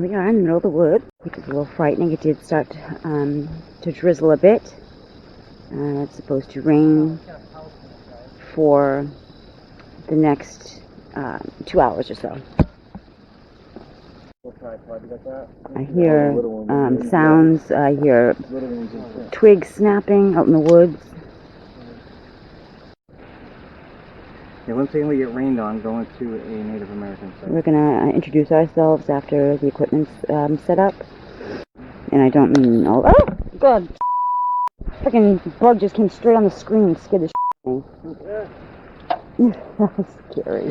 we are in the middle of the woods. It was a little frightening. It did start to drizzle a bit. It's supposed to rain for the next 2 hours or so. I hear sounds. I hear twigs snapping out in the woods. Yeah, once again we get rained on going to a Native American site. We're going to introduce ourselves after the equipment's set up. And I don't mean all... Oh, God! Freaking bug just came straight on the screen and scared the shit out of me. That was scary.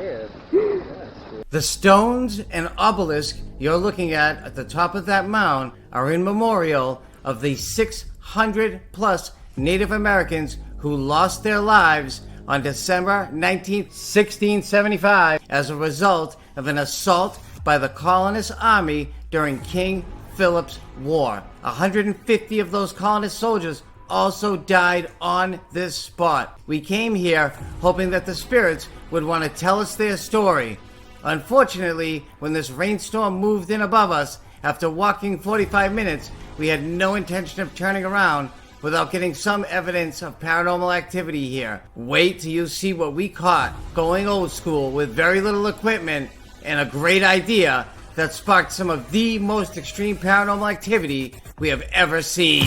The stones and obelisk you're looking at the top of that mound are in memorial of the 600 plus Native Americans who lost their lives on December 19, 1675 as a result of an assault by the colonist army during King Phillips War. 150 of those colonist soldiers also died on this spot. We came here hoping that the spirits would want to tell us their story. Unfortunately, when this rainstorm moved in above us, after walking 45 minutes, we had no intention of turning around without getting some evidence of paranormal activity here. Wait till you see what we caught going old school with very little equipment and a great idea that sparked some of the most extreme paranormal activity we have ever seen.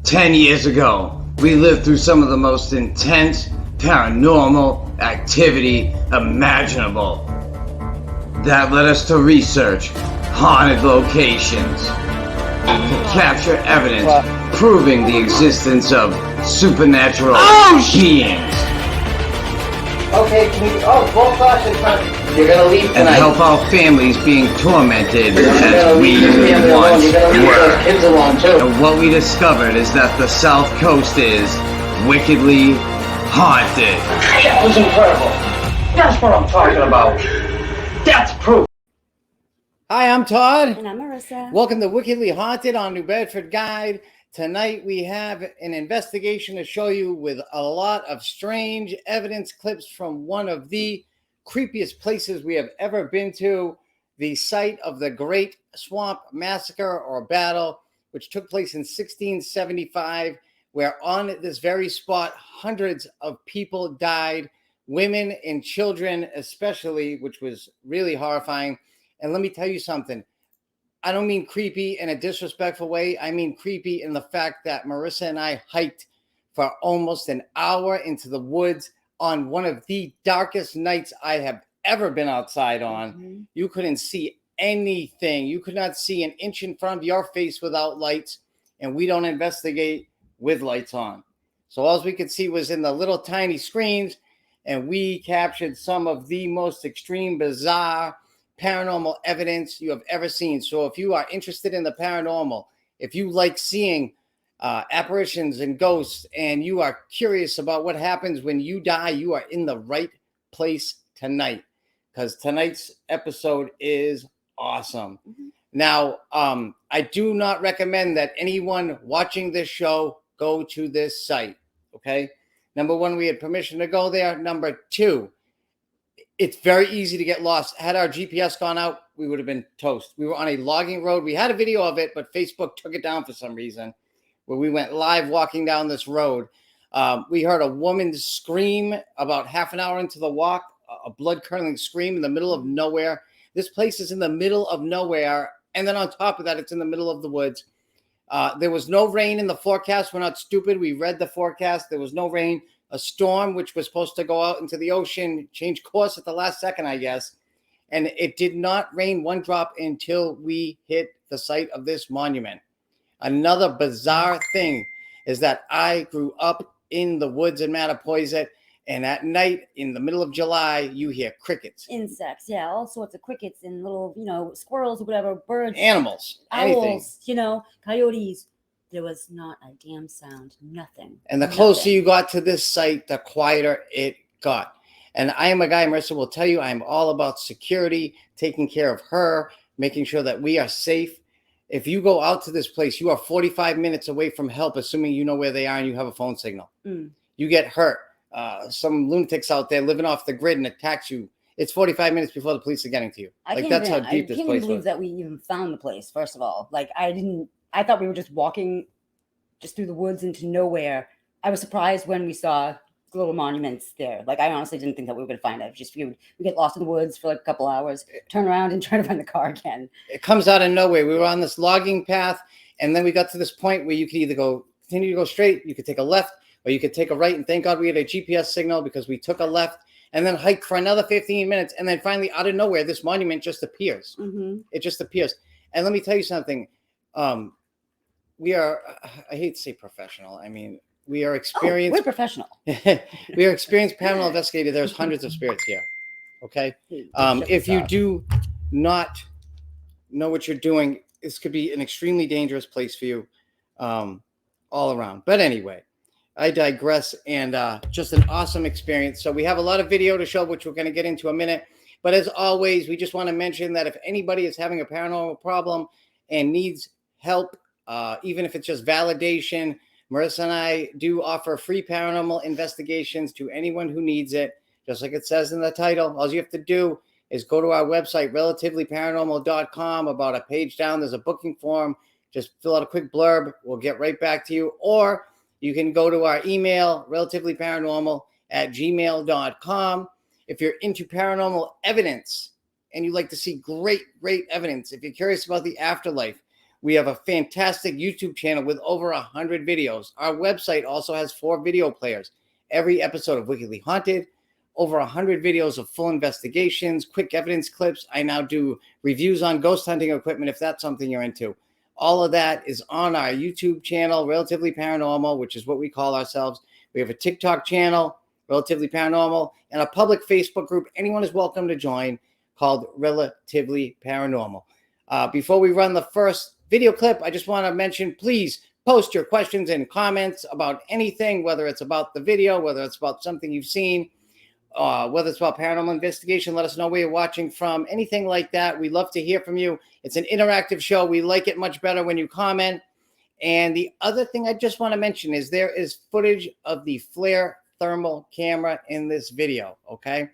"10 years ago, we lived through some of the most intense paranormal activity imaginable. That led us to research haunted locations, to capture evidence proving the existence of supernatural beings. Okay, both classes, you're gonna leave tonight. And help our families being tormented as we once were. Kids along too. And what we discovered is that the South Coast is wickedly haunted." That was incredible. That's what I'm talking about. That's proof. Hi, I'm Todd. And I'm Marissa. Welcome to Wickedly Haunted on New Bedford Guide. Tonight we have an investigation to show you with a lot of strange evidence clips from one of the creepiest places we have ever been to, the site of the Great Swamp Massacre or Battle, which took place in 1675, where on this very spot, hundreds of people died, women and children especially, which was really horrifying. And let me tell you something. I don't mean creepy in a disrespectful way. I mean creepy in the fact that Marissa and I hiked for almost an hour into the woods on one of the darkest nights I have ever been outside on. Mm-hmm. You couldn't see anything. You could not see an inch in front of your face without lights, and we don't investigate with lights on. So all we could see was in the little tiny screens, and we captured some of the most extreme, bizarre, paranormal evidence you have ever seen. So if you are interested in the paranormal, if you like seeing apparitions and ghosts, and you are curious about what happens when you die, you are in the right place tonight, because tonight's episode is awesome. Mm-hmm. Now, I do not recommend that anyone watching this show go to this site, okay? Number one, we had permission to go there. Number two, it's very easy to get lost. Had our GPS gone out, we would have been toast. We were on a logging road. We had a video of it, but Facebook took it down for some reason, where we went live walking down this road. We heard a woman scream about half an hour into the walk, a blood-curdling scream in the middle of nowhere. This place is in the middle of nowhere, and then on top of that, it's in the middle of the woods. There was no rain in the forecast. We're not stupid. We read the forecast. There was no rain. A storm, which was supposed to go out into the ocean, changed course at the last second, I guess. And it did not rain one drop until we hit the site of this monument. Another bizarre thing is that I grew up in the woods in Mattapoisett, and at night, in the middle of July, you hear crickets. Insects, yeah, all sorts of crickets and little, squirrels or whatever, birds. Animals, owls, anything. Coyotes. There was not a damn sound, nothing. And the closer you got to this site, the quieter it got. And I am a guy, Marissa will tell you, I am all about security, taking care of her, making sure that we are safe. If you go out to this place, you are 45 minutes away from help, assuming you know where they are and you have a phone signal. You get hurt. some lunatics out there living off the grid and attacks you, it's 45 minutes before the police are getting to you. Like, that's how deep this place was. I can't even believe that we even found the place, first of all. Like, I thought we were just walking just through the woods into nowhere. I was surprised when we saw little monuments there. Like, I honestly didn't think that we were going to find it. I just figured we get lost in the woods for like a couple hours, turn around and try to find the car again. It comes out of nowhere. We were on this logging path, and then we got to this point where you could either continue to go straight, you could take a left, or you could take a right. And thank God we had a GPS signal, because we took a left and then hiked for another 15 minutes. And then finally, out of nowhere, this monument just appears. Mm-hmm. It just appears. And let me tell you something. We are, I hate to say professional. I mean, we are experienced. We're professional. We are experienced paranormal investigators. There's hundreds of spirits here. Okay. If you do not know what you're doing, this could be an extremely dangerous place for you, all around. But anyway, I digress, and just an awesome experience. So we have a lot of video to show, which we're going to get into a minute. But as always, we just want to mention that if anybody is having a paranormal problem and needs help, even if it's just validation, Marissa and I do offer free paranormal investigations to anyone who needs it. Just like it says in the title, all you have to do is go to our website, relativelyparanormal.com. About a page down, there's a booking form. Just fill out a quick blurb. We'll get right back to you. Or you can go to our email, relativelyparanormal@gmail.com. If you're into paranormal evidence and you like to see great evidence, if you're curious about the afterlife, we have a fantastic YouTube channel with over 100 videos. Our website also has 4 video players. Every episode of Wickedly Haunted, over 100 videos of full investigations, quick evidence clips. I now do reviews on ghost hunting equipment, if that's something you're into. All of that is on our YouTube channel, Relatively Paranormal, which is what we call ourselves. We have a TikTok channel, Relatively Paranormal, and a public Facebook group anyone is welcome to join, called Relatively Paranormal. Before we run the first video clip, I just want to mention, please post your questions and comments about anything, whether it's about the video, whether it's about something you've seen, whether it's about paranormal investigation. Let us know where you're watching from, anything like that. We love to hear from you. It's an interactive show. We like it much better when you comment. And the other thing I just want to mention is there is footage of the flare thermal camera in this video, okay?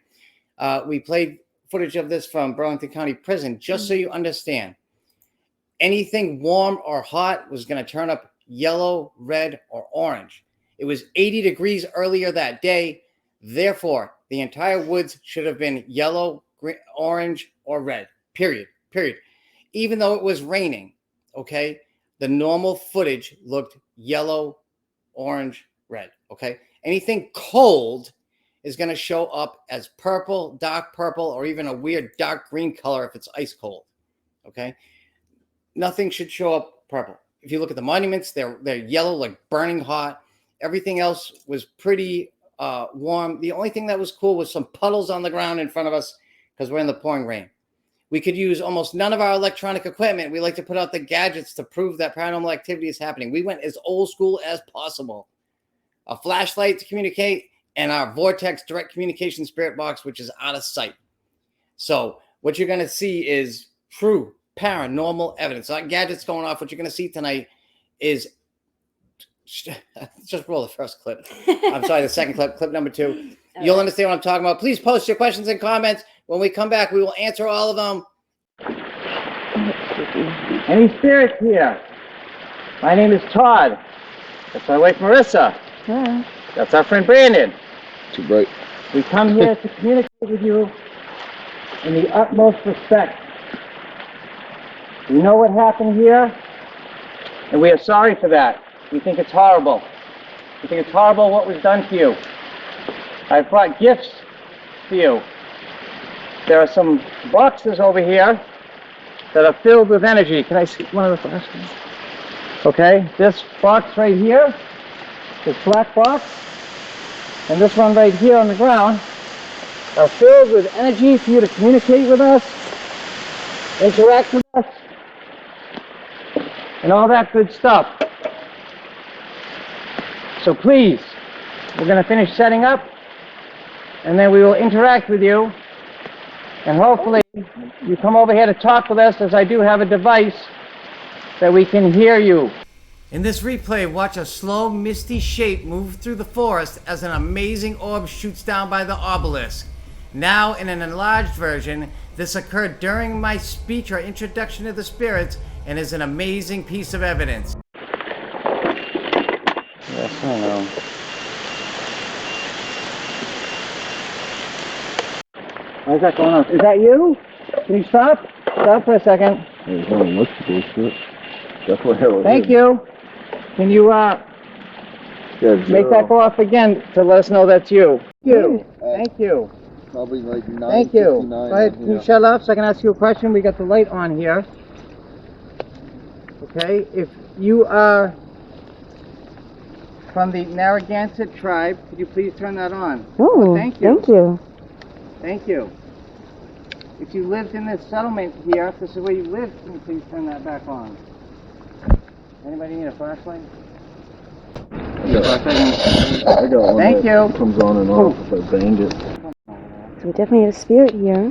We played footage of this from Burlington County Prison, just so you understand. Anything warm or hot was going to turn up yellow, red, or orange. It was 80 degrees earlier that day. Therefore, the entire woods should have been yellow, green, orange, or red, period. Even though it was raining, okay, the normal footage looked yellow, orange, red, okay? Anything cold is going to show up as purple, dark purple, or even a weird dark green color if it's ice cold, okay? Nothing should show up purple. If you look at the monuments, they're yellow, like burning hot. Everything else was pretty warm. The only thing that was cool was some puddles on the ground in front of us because we're in the pouring rain. We could use almost none of our electronic equipment. We like to put out the gadgets to prove that paranormal activity is happening. We went as old school as possible. A flashlight to communicate and our Vortex direct communication spirit box, which is out of sight. So what you're going to see is true paranormal evidence. Not gadgets going off. What you're going to see tonight is just roll the first clip. I'm sorry, the second clip number 2. You'll understand what I'm talking about. Please post your questions and comments. When we come back, we will answer all of them. Any spirits here? My name is Todd. That's my wife Marissa. Yeah. That's our friend Brandon. Too bright. We come here to communicate with you in the utmost respect. We know what happened here, and we are sorry for that. We think it's horrible. We think it's horrible what was done to you. I've brought gifts for you. There are some boxes over here that are filled with energy. Can I see one of the flashes? Okay, this box right here, this black box, and this one right here on the ground are filled with energy for you to communicate with us, interact with us, and all that good stuff. So please, we're going to finish setting up, and then we will interact with you, and hopefully you come over here to talk with us, as I do have a device that we can hear you. In this replay, watch a slow, misty shape move through the forest as an amazing orb shoots down by the obelisk. Now, in an enlarged version, this occurred during my speech or introduction to the spirits and is an amazing piece of evidence. Yes, I know. How's that going on? Is that you? Can you stop? Stop for a second. Thank you. Can you make that go off again to let us know that's you? Thank you. Probably like 9:59. Thank you. Go ahead. Can you shut up so I can ask you a question? We got the light on here. Okay. If you are from the Narragansett Tribe, could you please turn that on? Oh, thank you. Thank you. Thank you. If you lived in this settlement here, if this is where you live, can you please turn that back on? Anybody need a flashlight? I got one. Thank you. Comes on and off if I bang it. So we definitely have a spirit here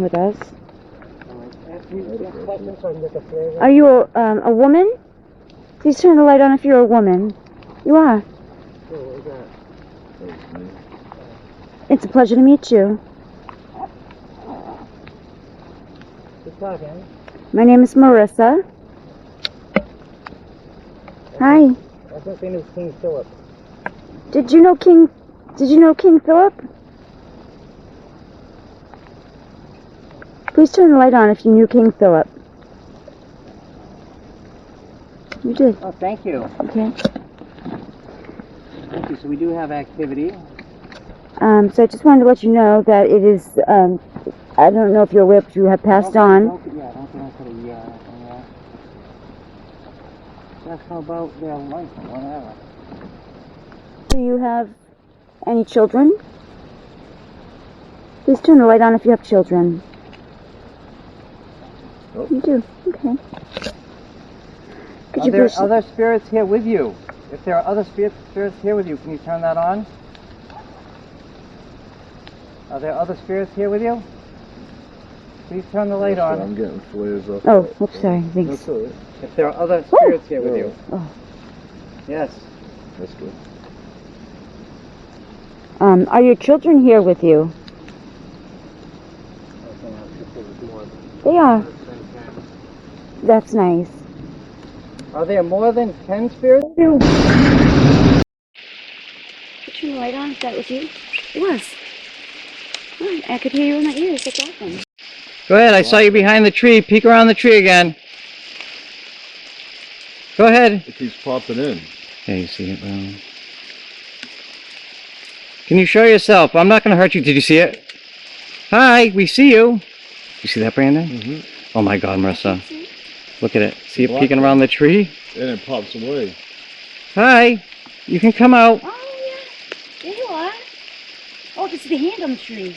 with us. Are you a woman? Please turn the light on if you're a woman. You are. It's a pleasure to meet you. My name is Marissa. Hi. I think they knew King Philip. Did you know King Philip? Please turn the light on if you knew King Philip. You did. Oh, thank you. Okay. Thank you. So we do have activity. So I just wanted to let you know that it is, I don't know if you're aware, but you have passed on. Don't put a Just about their life or whatever. Do you have any children? Please turn the light on if you have children. Oh. You do. Okay. Could Are you there please... other spirits here with you? If there are other spirits here with you, can you turn that on? Are there other spirits here with you? Please turn the light on. I'm getting flares up. Oh, oops, sorry. Thanks. That's all right. If there are other spirits here with you. Oh. Yes. That's good. Are your children here with you? They are. That's nice. Are there more than 10 spirits? Turn the light on. Is that was you? It was. Oh, I could hear you in my ears. That's awesome. Go ahead. I saw you behind the tree. Peek around the tree again. Go ahead. It keeps popping in. Yeah, you see it, bro. Can you show yourself? I'm not going to hurt you. Did you see it? Hi, we see you. You see that, Brandon? Mm-hmm. Oh my God, Marissa. Look at it. See it Black peeking one. around the tree? And it pops away. Hi. You can come out. Oh, yeah. There you are. Oh, this is the hand on the tree.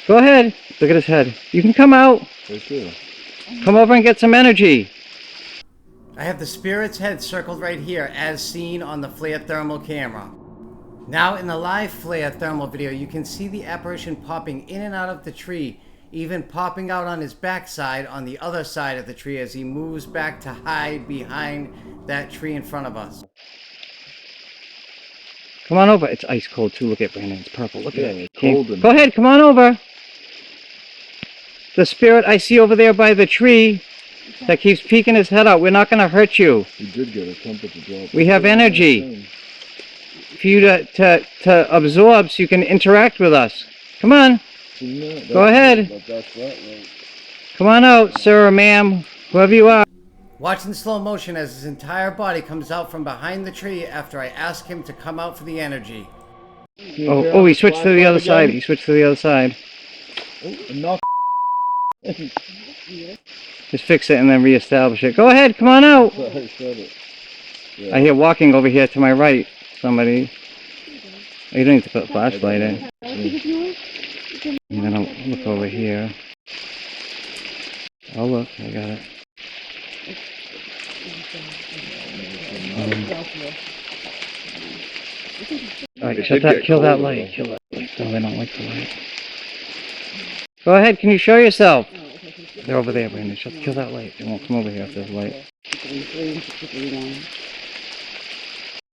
Go ahead. Look at his head. You can come out. Right there. Come over and get some energy. I have the spirit's head circled right here as seen on the flare thermal camera. Now in the live flare thermal video, you can see the apparition popping in and out of the tree, even popping out on his backside on the other side of the tree as he moves back to hide behind that tree in front of us. Come on over. It's ice cold too. Look at Brandon. It's purple. Look at it. It's cold. Go ahead. Come on over. The spirit I see over there by the tree that keeps peeking his head out. We're not going to hurt you. You did get a temperature drop. We have energy for you to absorb so you can interact with us. Come on. Go ahead. Come on out, sir or ma'am, whoever you are. Watch in slow motion as his entire body comes out from behind the tree after I ask him to come out for the energy. Oh, he switched to the other side. He switched to the other side. Enough. Just fix it and then reestablish it. Go ahead, come on out. I said it. Yeah. I hear walking over here to my right. Somebody. Oh, you don't need to put a flashlight in. And then I'll look over here. Oh, look, I got it. Alright, shut that, kill that light. Kill that light. No, they don't like the light. Go ahead, can you show yourself? They're over there, Brandon. Just kill that light. They won't come over here if there's light. 63 and 63 down.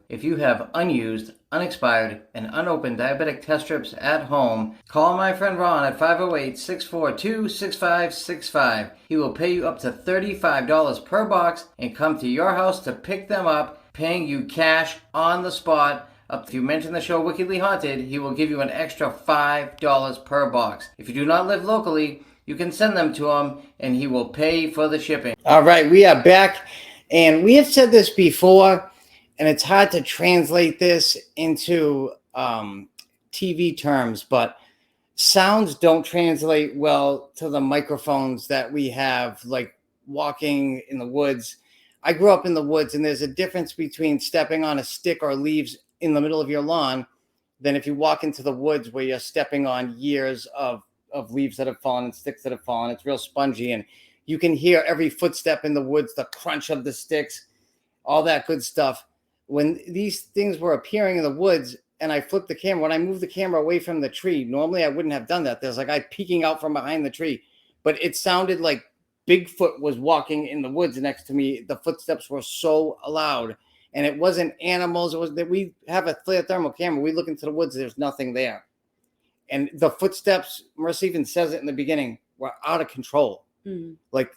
If you have unused, unexpired, and unopened diabetic test strips at home, call my friend Ron at 508-642-6565. He will pay you up to $35 per box and come to your house to pick them up, paying you cash on the spot. If you mention the show Wickedly Haunted, he will give you an extra $5 per box. If you do not live locally, you can send them to him and he will pay for the shipping. All right, we are back, and we have said this before, and it's hard to translate this into TV terms, but sounds don't translate well to the microphones that we have, like walking in the woods. I grew up in the woods, and there's a difference between stepping on a stick or leaves in the middle of your lawn than if you walk into the woods where you're stepping on years of leaves that have fallen and sticks that have fallen. It's real spongy, and you can hear every footstep in the woods, the crunch of the sticks, all that good stuff. When these things were appearing in the woods and I flipped the camera, when I moved the camera away from the tree, normally I wouldn't have done that. There's a guy peeking out from behind the tree, but it sounded like Bigfoot was walking in the woods next to me. The footsteps were so loud, and it wasn't animals. It was that we have a clear thermal camera. We look into the woods. There's nothing there. And the footsteps, Marissa even says it in the beginning, were out of control. Like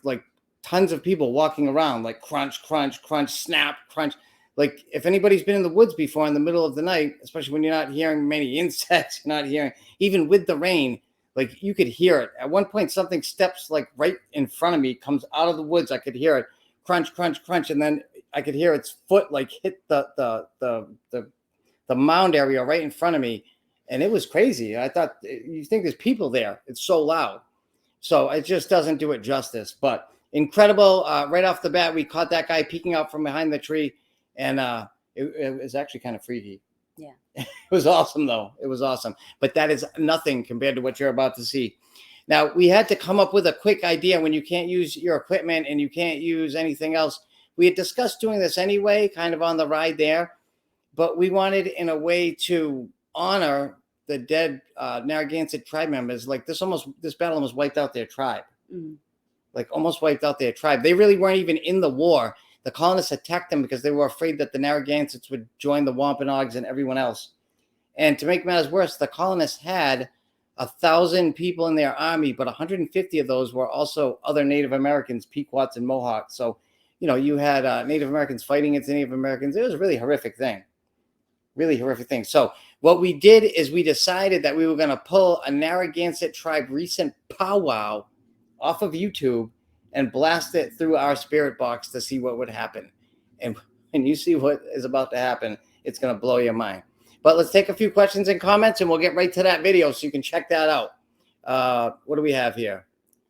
tons of people walking around, like crunch, crunch, crunch, snap, crunch. Like if anybody's been in the woods before in the middle of the night, especially when you're not hearing many insects, you're not hearing, even with the rain, like you could hear it. At one point, something steps like right in front of me, comes out of the woods. I could hear it crunch, crunch, crunch. And then I could hear its foot like hit the mound area right in front of me. And it was crazy. I thought, you think there's people there. It's so loud. So it just doesn't do it justice. But incredible. Right off the bat, we caught that guy peeking out from behind the tree. And it was actually kind of freaky. Yeah. It was awesome, though. It was awesome. But that is nothing compared to what you're about to see. Now, we had to come up with a quick idea when you can't use your equipment and you can't use anything else. We had discussed doing this anyway, kind of on the ride there. But we wanted in a way to honor the dead Narragansett tribe members. Like this battle almost wiped out their tribe. Like almost wiped out their tribe. They really weren't even in the war. The colonists attacked them because they were afraid that the Narragansetts would join the Wampanoags and everyone else. And to make matters worse, the colonists had 1,000 people in their army, but 150 of those were also other Native Americans, Pequots and Mohawks. So, you had Native Americans fighting against Native Americans. It was a really horrific thing. Really horrific thing. So what we did is we decided that we were going to pull a Narragansett Tribe recent powwow off of YouTube and blast it through our spirit box to see what would happen. And when you see what is about to happen, it's going to blow your mind. But let's take a few questions and comments, and we'll get right to that video so you can check that out. What do we have here?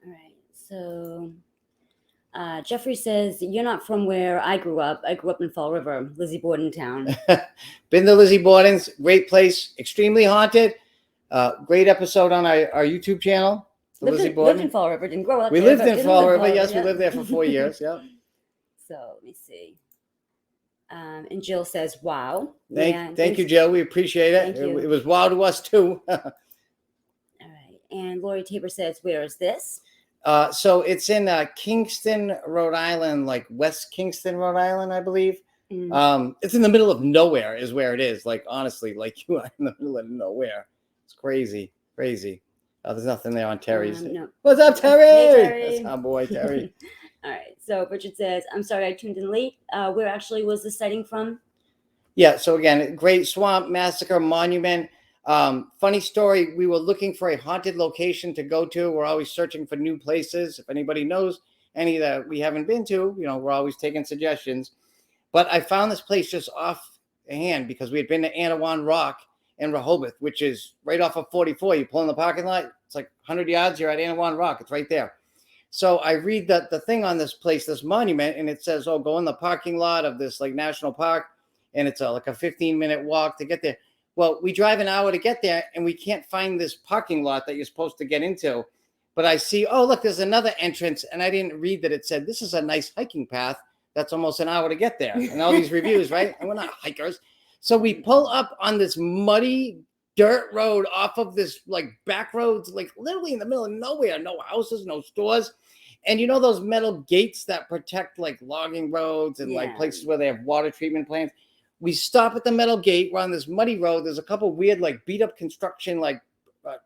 All right. So Jeffrey says, you're not from where I grew up. I grew up in Fall River, Lizzie Borden town. Been to Lizzie Borden's. Great place. Extremely haunted. Great episode on our YouTube channel. Lived in Fall River, didn't grow up we there. lived in Fall River. Yes, we lived there for 4 years. Yeah. So let me see. And Jill says, wow. Thank you, Jill. We appreciate it. It was wow to us, too. All right. And Lori Tabor says, where is this? So it's in Kingston, Rhode Island, like West Kingston, Rhode Island, I believe. It's in the middle of nowhere is where it is. Like, honestly, like you are in the middle of nowhere. It's crazy, crazy. There's nothing there on Terry's. No. What's up, Terry? Hey, Terry. That's our boy, Terry. All right. So Richard says, I'm sorry I tuned in late. Where actually was the sighting from? Yeah. So again, Great Swamp Massacre Monument. Funny story. We were looking for a haunted location to go to. We're always searching for new places. If anybody knows any that we haven't been to, we're always taking suggestions. But I found this place just offhand because we had been to Anawan Rock in Rehoboth, which is right off of 44. You pull in the parking lot, it's like 100 yards, you're at Anawan Rock. It's right there. So I read the thing on this place, this monument, and it says, go in the parking lot of this like national park, and it's like a 15-minute walk to get there. Well, we drive an hour to get there, and we can't find this parking lot that you're supposed to get into. But I see, look, there's another entrance, and I didn't read that it said, this is a nice hiking path. That's almost an hour to get there. And all these reviews, right? And we're not hikers. So we pull up on this muddy dirt road off of this like back roads, like literally in the middle of nowhere, no houses, no stores. And you know those metal gates that protect like logging roads and like Yeah. places where they have water treatment plants? We stop at the metal gate. We're on this muddy road. There's a couple weird like beat up construction like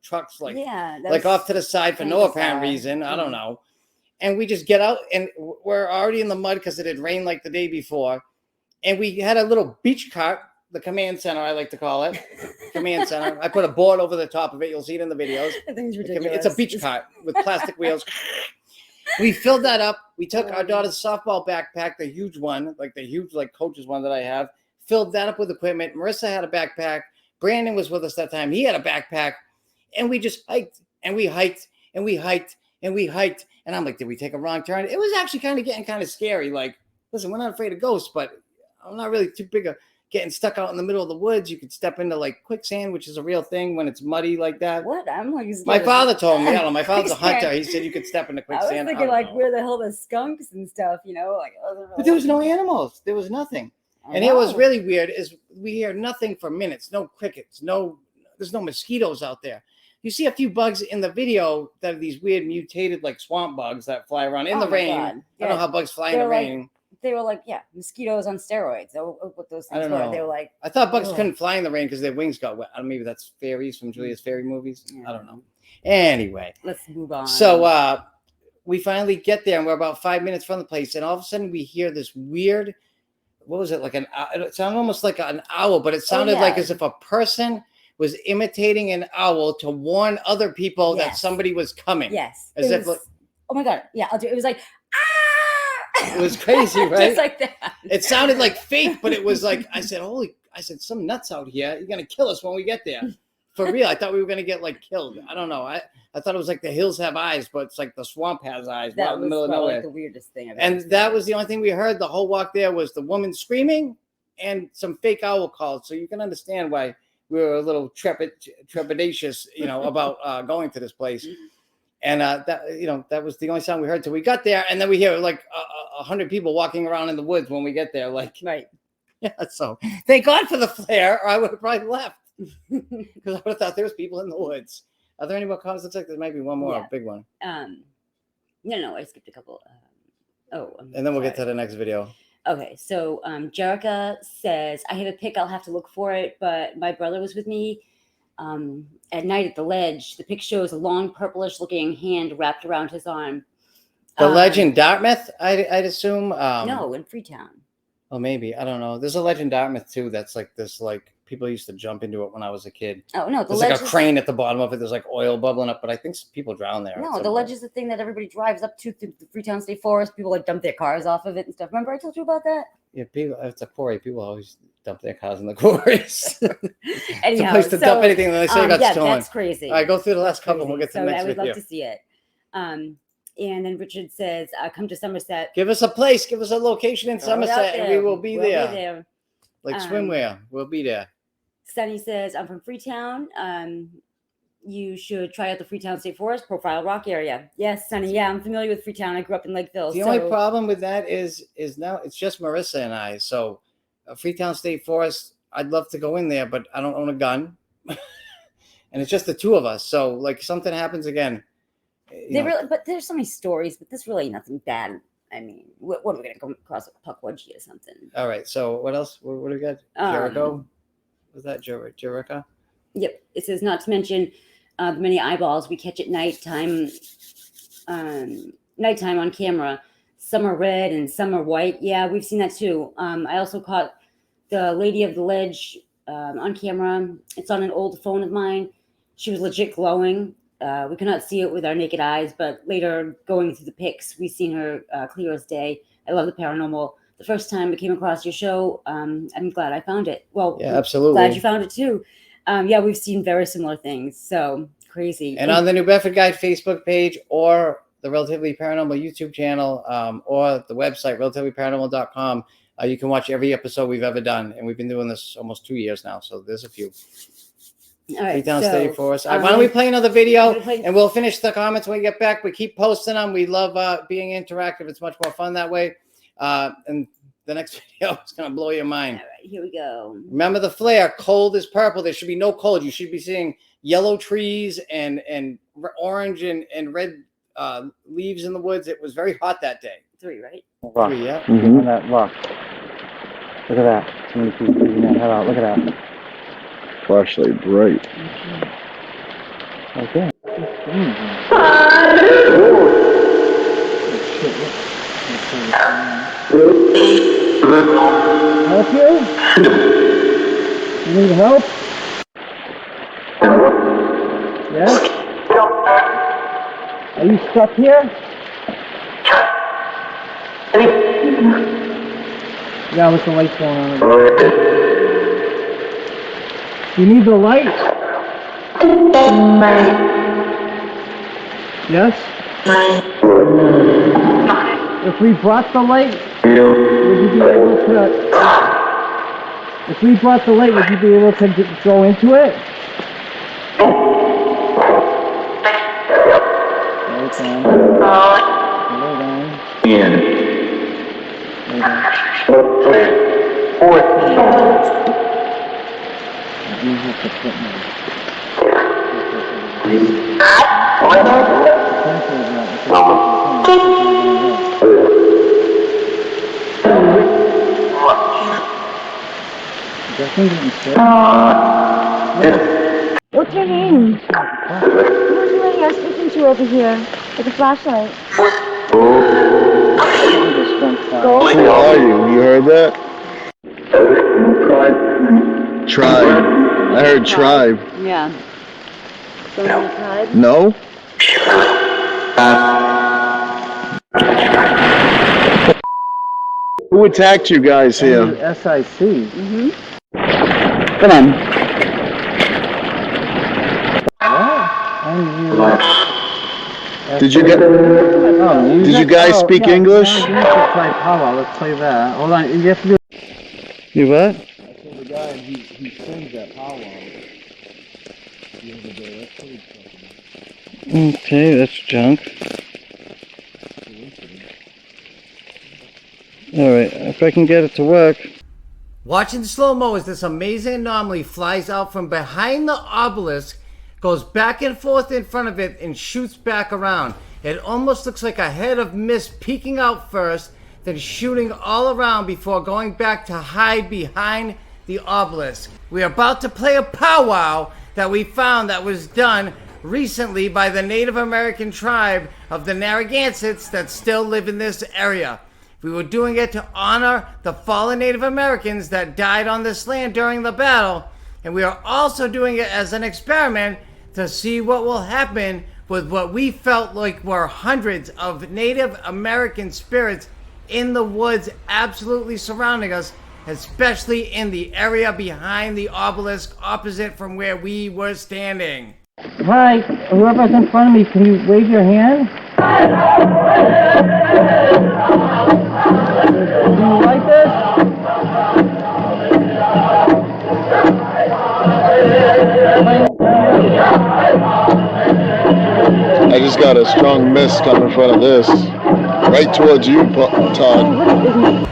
trucks like Yeah, that like was off to the side for kind no of apparent bizarre. reason. I don't Mhm. know. And we just get out and we're already in the mud because it had rained like the day before. And we had a little beach cart, the command center, I like to call it. Command center. I put a board over the top of it. You'll see it in the videos. I think it's ridiculous. It's a beach cart with plastic wheels. We filled that up. We took our daughter's softball backpack, the huge one, like the huge like coach's one that I have, filled that up with equipment. Marissa had a backpack. Brandon was with us that time. He had a backpack. And we just hiked and we hiked and we hiked and we hiked. And I'm like, did we take a wrong turn? It was actually kind of getting kind of scary. Like, listen, we're not afraid of ghosts, but I'm not really too big of getting stuck out in the middle of the woods. You could step into like quicksand, which is a real thing when it's muddy like that. What? I'm like, My father told me, I don't know, my father's a Quicksand. hunter. He said you could step into I was quicksand. thinking don't like know. where the hell the skunks and stuff, you know? Like, But there was no animals. There was nothing. And it was really weird is we hear nothing for minutes. No crickets. There's no mosquitoes out there. You see a few bugs in the video that are these weird mutated like swamp bugs that fly around in the rain. I don't know how bugs fly in the rain. They were like, yeah, mosquitoes on steroids. What those I things don't were. know. They were like, I thought bugs couldn't fly in the rain because their wings got wet. I don't know, maybe that's fairies from Julia's fairy movies. Yeah. I don't know. Anyway, let's move on. so we finally get there and we're about 5 minutes from the place, and all of a sudden we hear this weird. What was it like? It sounded almost like an owl, but it sounded like as if a person was imitating an owl to warn other people that somebody was coming. Yes. As if like, oh my God. Yeah, I'll do it. It was like, ah! It was crazy, right? Just like that. It sounded like fake, but it was like, I said, some nuts out here. You're going to kill us when we get there. For real. I thought we were going to get like killed. I don't know. I thought it was like the hills have eyes, but it's like the swamp has eyes. That out in the middle of was nowhere. like the weirdest thing I've And that was the only thing we heard. The whole walk there was the woman screaming and some fake owl calls. So you can understand why we were a little trepidatious, about going to this place. And that was the only sound we heard till we got there. And then we hear like 100 people walking around in the woods when we get there. Like, right. Yeah. So thank God for the flare, or I would have probably left because I would have thought there was people in the woods. Are there any more comments? Looks like there might be one more, a big one. No, I skipped a couple. And then we'll get to the next video. Okay, so Jerica says, I have a pic, I'll have to look for it, but my brother was with me at night at the ledge. The pic shows a long purplish looking hand wrapped around his arm. The ledge in Dartmouth, I'd assume? No, in Freetown. Oh, maybe. I don't know. There's a ledge in Dartmouth, too, that's like this, like, people used to jump into it when I was a kid. Oh, no. There's like a crane at the bottom of it. There's like oil bubbling up, but I think people drown there. No, the ledge is the thing that everybody drives up to the Freetown State Forest. People like dump their cars off of it and stuff. Remember I told you about that? Yeah, it's a quarry. People always dump their cars in the quarries. Anyhow, it's a place to dump anything that they say got stolen. That's crazy. All right, go through the last couple and we'll get to the next video. I would love to see it. And then Richard says, come to Somerset. Give us a place. Give us a location in Somerset and we will be there. Like swimwear. We'll be there. Sunny says, I'm from Freetown. You should try out the Freetown State Forest, Profile Rock area. Yes, Sunny. Yeah, I'm familiar with Freetown. I grew up in Lakeville. The only problem with that is now it's just Marissa and I. So Freetown State Forest, I'd love to go in there, but I don't own a gun. And it's just the two of us. So like something happens again. But there's so many stories, but this really ain't nothing bad. I mean, what are we going to come across a Pukwudgie or something? All right. So what else? What do we got? Jericho? Was that Jerica? Yep. It says not to mention the many eyeballs we catch at nighttime on camera. Some are red and some are white. Yeah, we've seen that too. I also caught the lady of the ledge on camera. It's on an old phone of mine. She was legit glowing. We could not see it with our naked eyes, but later going through the pics, we've seen her clear as day. I love the paranormal. The first time I came across your show, I'm glad I found it. Well, yeah, absolutely. Glad you found it too. Yeah, we've seen very similar things. So crazy. And on the New Bedford Guide Facebook page or the Relatively Paranormal YouTube channel or the website, relativelyparanormal.com, you can watch every episode we've ever done. And we've been doing this almost 2 years now. So there's a few. All right, Freetown State Forest. Why don't we play another video and we'll finish the comments when we get back. We keep posting them. We love being interactive. It's much more fun that way. And the next video is going to blow your mind. All right, here we go. Remember the flare. Cold is purple. There should be no cold. You should be seeing yellow trees and orange and red leaves in the woods. It was very hot that day. 3, right? Look. 3, yeah. On that, look. Look at that. So many people freaking their head out. Look at that. Flashlight bright. Right there. Help you? You need help? Yes? Are you stuck here? Yeah, with the lights going on. You need the light? Yes? If we brought the light, would you be able to... If we brought the light, would you be able to go into it? Okay. Hold on. What's your name? Who's the lady I was speaking to over here with a flashlight? Who are you? You heard that? Tribe. I heard tribe. Yeah. Someone in the tribe? No? Who attacked you guys here? SIC. Mm-hmm. Come on. Did you get? Did you guys speak English? Narragansett Tribe Pow Wow. Let's play that. Hold on. You have to do. You what? I told the guy he sings that powwow. The other day. That's pretty fucking. Okay, that's junk. Alright, if I can get it to work. Watching slow-mo as this amazing anomaly flies out from behind the obelisk, goes back and forth in front of it, and shoots back around. It almost looks like a head of mist peeking out first, then shooting all around before going back to hide behind the obelisk. We are about to play a powwow that we found that was done recently by the Native American tribe of the Narragansetts that still live in this area. We were doing it to honor the fallen Native Americans that died on this land during the battle, and we are also doing it as an experiment to see what will happen with what we felt like were hundreds of Native American spirits in the woods absolutely surrounding us, especially in the area behind the obelisk opposite from where we were standing. Hi, whoever's in front of me, can you wave your hand? Do you like this? I just got a strong mist coming in front of this. Right towards you, Todd.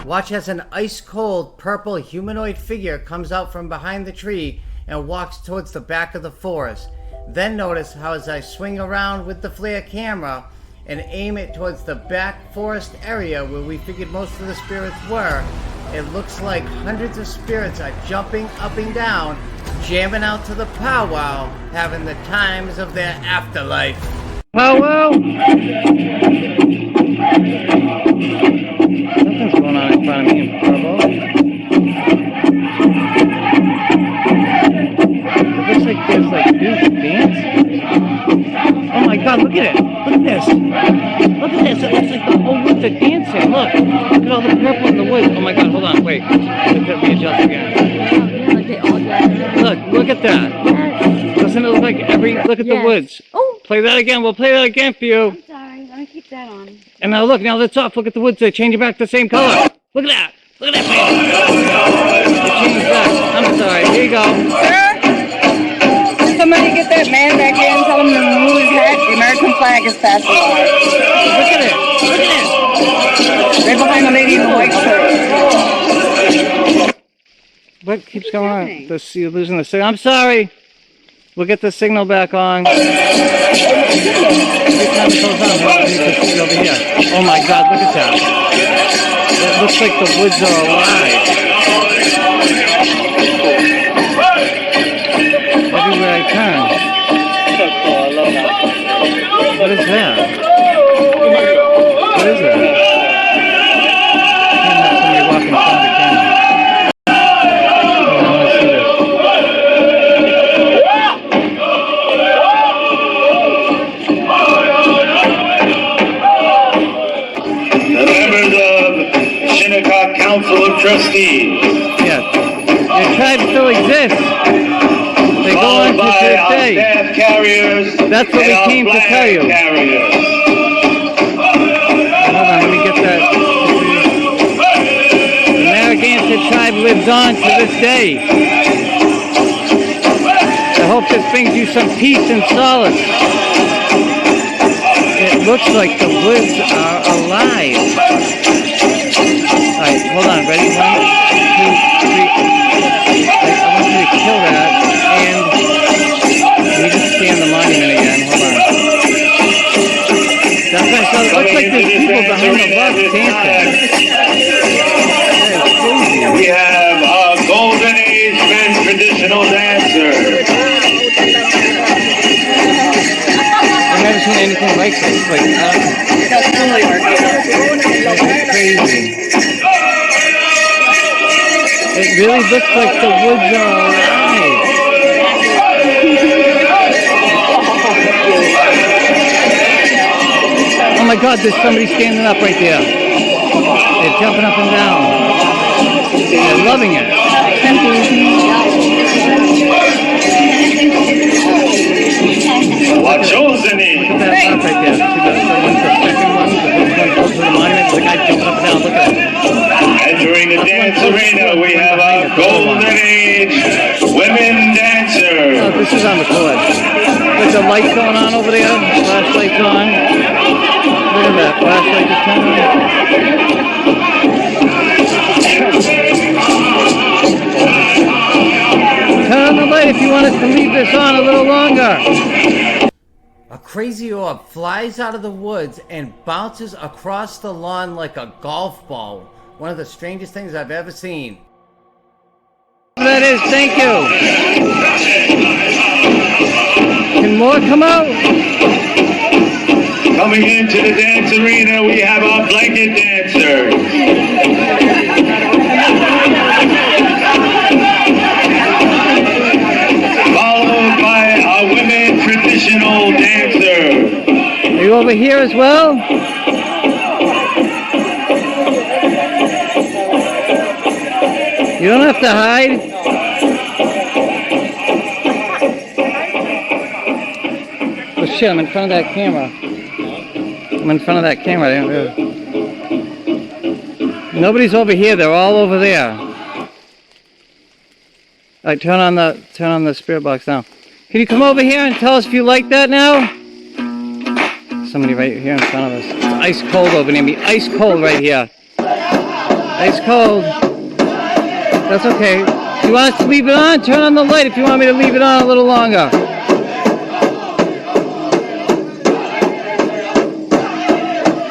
Watch as an ice-cold purple humanoid figure comes out from behind the tree and walks towards the back of the forest. Then notice how as I swing around with the flare camera and aim it towards the back forest area where we figured most of the spirits were, it looks like hundreds of spirits are jumping up and down, jamming out to the powwow, having the times of their afterlife. Powwow! Something's going on in front of me in purple. It looks like there's like dudes dancing. Oh my god, look at it! Look at this! Look at this! It looks like the whole woods are dancing. Look! Look at all the purple in the woods. Oh my god, hold on, wait. Let me adjust again. Look at that! Doesn't it look like look at the woods? Oh! Play that again, we'll play that again for you. I'm sorry, let me keep that on. And now look, now that's off. Look at the woods, they change it back to the same color. Look at that! Look at that, man! They changed that. I'm sorry, here you go. Somebody get that man back in and tell him to remove his hat. The American flag is past the line. Look at it! Look at it! Right behind the lady in the white shirt. What keeps going on? You're losing the signal. I'm sorry. We'll get the signal back on. Every time it goes on, I need to see over here. Oh my God, look at that. It looks like the woods are alive. Everywhere I turn. So cool. I love that. What is that? What is that? I can't have somebody walk in front of the camera. I want to see this. The members of Shinnecock Council of Trustees. Yes. Your tribe still exists. They go on to By this our day. staff carriers. That's what we and our came to flag tell you. Carriers. Hold on, let me get that. The Narragansett tribe lives on to this day. I hope this brings you some peace and solace. It looks like the woods are alive. Alright, hold on, ready? 1, 2, 3. I want you to kill that, and let me just scan the monument again. Hold on. That's right, so it looks like there's people behind the bus dancing. That is crazy. We have our Golden Age men traditional dancer. I've never seen anything like this. Like, it's crazy. It really looks like the woods are alive. Oh my God, there's somebody standing up right there. They're jumping up and down. They're loving it. Our chosen Look at that rock right there. See the second one? The first one goes to the monument. The guy jumping up and down. Look at it. Entering the dance arena, we have our Golden Age women Oh, dancers. this is on the record. With the lights going on over there. Flashlight's on. Look at that. Flashlight just turned on. Turn on the light if you want us to leave this on a little longer. A crazy orb flies out of the woods and bounces across the lawn like a golf ball. One of the strangest things I've ever seen. That is, thank you. Can more come out? Coming into the dance arena, we have our blanket dancers. Followed by our women traditional dancers. Are you over here as well? You don't have to hide. Oh shit, I'm in front of that camera. I'm in front of that camera. Nobody's over here, they're all over there. Alright, turn on the spirit box now. Can you come over here and tell us if you like that now? Somebody right here in front of us. It's ice cold over near me. Ice cold right here. Ice cold. That's okay. Do you want us to leave it on? Turn on the light if you want me to leave it on a little longer.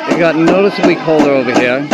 It got noticeably colder over here.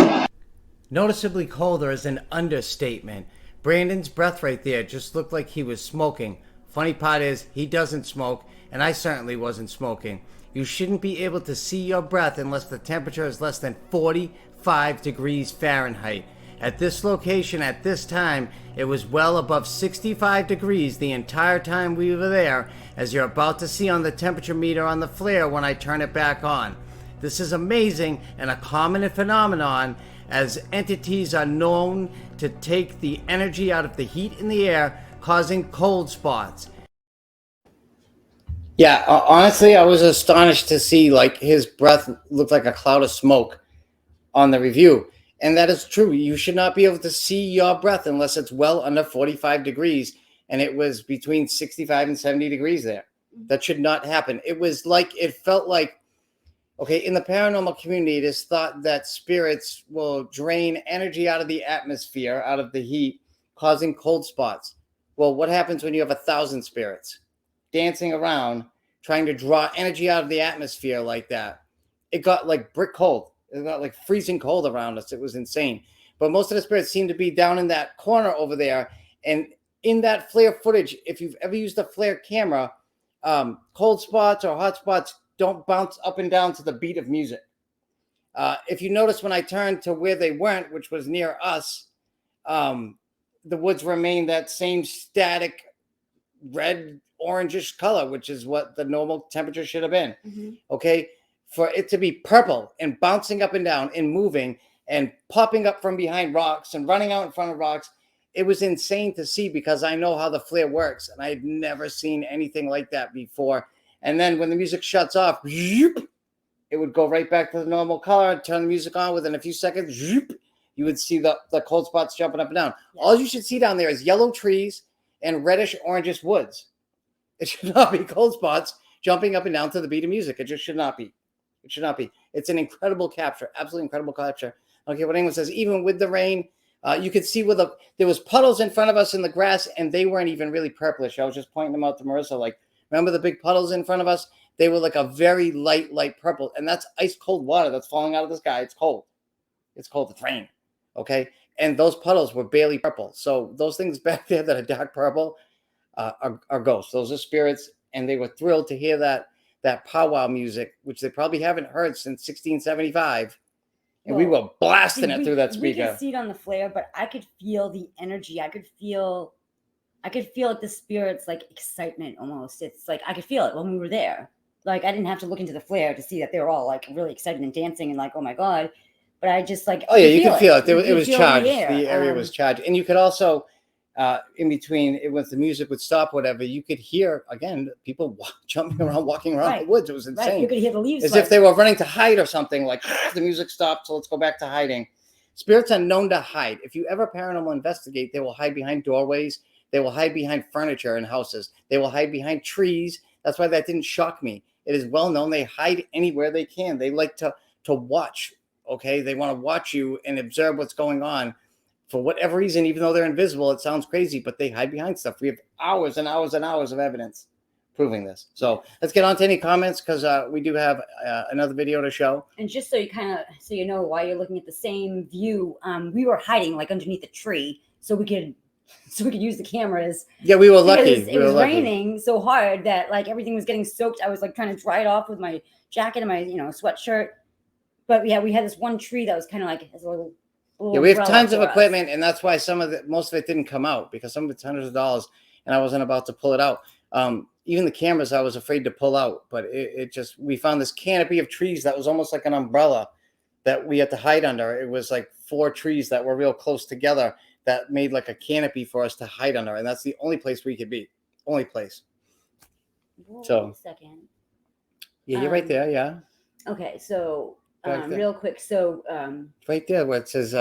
Noticeably colder is an understatement. Brandon's breath right there just looked like he was smoking. Funny part is, he doesn't smoke, and I certainly wasn't smoking. You shouldn't be able to see your breath unless the temperature is less than 45 degrees Fahrenheit. At this location, at this time, it was well above 65 degrees the entire time we were there, as you're about to see on the temperature meter on the flare when I turn it back on. This is amazing and a common phenomenon, as entities are known to take the energy out of the heat in the air, causing cold spots. Yeah, honestly, I was astonished to see like his breath looked like a cloud of smoke on the review. And that is true. You should not be able to see your breath unless it's well under 45 degrees. And it was between 65 and 70 degrees there. That should not happen. It was like, it felt like, okay, in the paranormal community, it is thought that spirits will drain energy out of the atmosphere, out of the heat, causing cold spots. Well, what happens when you have 1,000 spirits dancing around, trying to draw energy out of the atmosphere like that? It got like brick cold. It got like freezing cold around us. It was insane. But most of the spirits seem to be down in that corner over there. And in that flare footage, if you've ever used a flare camera, cold spots or hot spots don't bounce up and down to the beat of music. If you notice when I turned to where they went, which was near us, the woods remain that same static red, orangish color, which is what the normal temperature should have been. Okay. For it to be purple and bouncing up and down and moving and popping up from behind rocks and running out in front of rocks, it was insane to see because I know how the flare works and I had never seen anything like that before. And then when the music shuts off, it would go right back to the normal color, turn the music on within a few seconds, you would see the cold spots jumping up and down. All you should see down there is yellow trees and reddish orangish woods. It should not be cold spots jumping up and down to the beat of music. It just should not be. It should not be. It's an incredible capture, absolutely incredible capture. Okay, what England says, even with the rain, you could see where there was puddles in front of us in the grass, and they weren't even really purplish. I was just pointing them out to Marissa, like, remember the big puddles in front of us? They were like a very light purple, and that's ice cold water that's falling out of the sky. It's cold. It's cold. It's rain. Okay, and those puddles were barely purple. So those things back there that are dark purple are ghosts. Those are spirits, and they were thrilled to hear that powwow music, which they probably haven't heard since 1675. And we were blasting it through that speaker. We could see it on the flare, but I could feel the energy. I could feel like the spirits, like excitement almost. It's like I could feel it when we were there. Like I didn't have to look into the flare to see that they were all like really excited and dancing and like, oh my God. But I just like, oh yeah, you could feel it. It was charged. The area was charged. And you could also, in between, once the music would stop, whatever, you could hear, again, people jumping around, walking around the woods. It was insane. Right. You could hear the leaves. As if they were running to hide or something, like the music stopped, so let's go back to hiding. Spirits are known to hide. If you ever paranormal investigate, they will hide behind doorways. They will hide behind furniture in houses. They will hide behind trees. That's why that didn't shock me. It is well known they hide anywhere they can. They like to watch, okay? They want to watch you and observe what's going on. For whatever reason, even though they're invisible, it sounds crazy, but they hide behind stuff. We have hours and hours and hours of evidence proving this. So let's get on to any comments because we do have another video to show. And just so you know why you're looking at the same view, we were hiding like underneath a tree so we could use the cameras. Yeah, we were lucky. It was raining so hard that like everything was getting soaked. I was like trying to dry it off with my jacket and my sweatshirt. But yeah, we had this one tree that was kind of like a little. Yeah, we have tons of equipment, and that's why most of it didn't come out because some of it's hundreds of dollars, and I wasn't about to pull it out. Even the cameras, I was afraid to pull out, but we found this canopy of trees that was almost like an umbrella that we had to hide under. It was like 4 trees that were real close together that made like a canopy for us to hide under, and that's the only place we could be. Only place. Whoa, so. Second. Yeah, you're right there. Yeah. Okay, so. Real quick, so right there where it says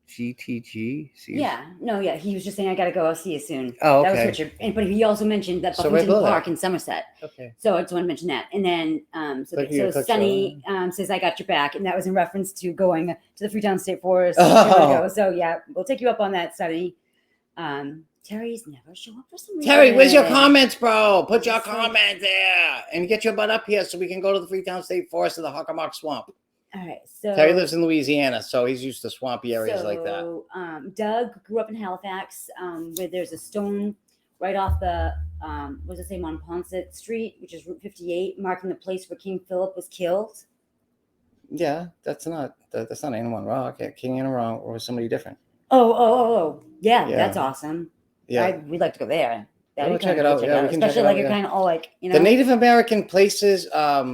GTG. Yeah, he was just saying I gotta go. I'll see you soon. Oh, okay. That was Richard, but he also mentioned that Buffington Park in Somerset. Okay. So I just want to mention that, and then so Sunny says I got your back, and that was in reference to going to the Freetown State Forest. So yeah, we'll take you up on that, Sunny. Terry's never show up for some reason. Terry, where's your comments, bro? Put your comment there and get your butt up here so we can go to the Freetown State Forest or the Hockomock Swamp. All right. So Terry lives in Louisiana, so he's used to swampy areas like that. Doug grew up in Halifax, where there's a stone right off the what does it say, Montponset Street, which is Route 58, marking the place where King Philip was killed. Yeah, that's not anyone wrong. King and wrong or somebody different. Oh. Yeah, that's awesome. Yeah, we'd like to go there. We'll check it out. Yeah, we can especially check it like out, you're kind of all like, The Native American places are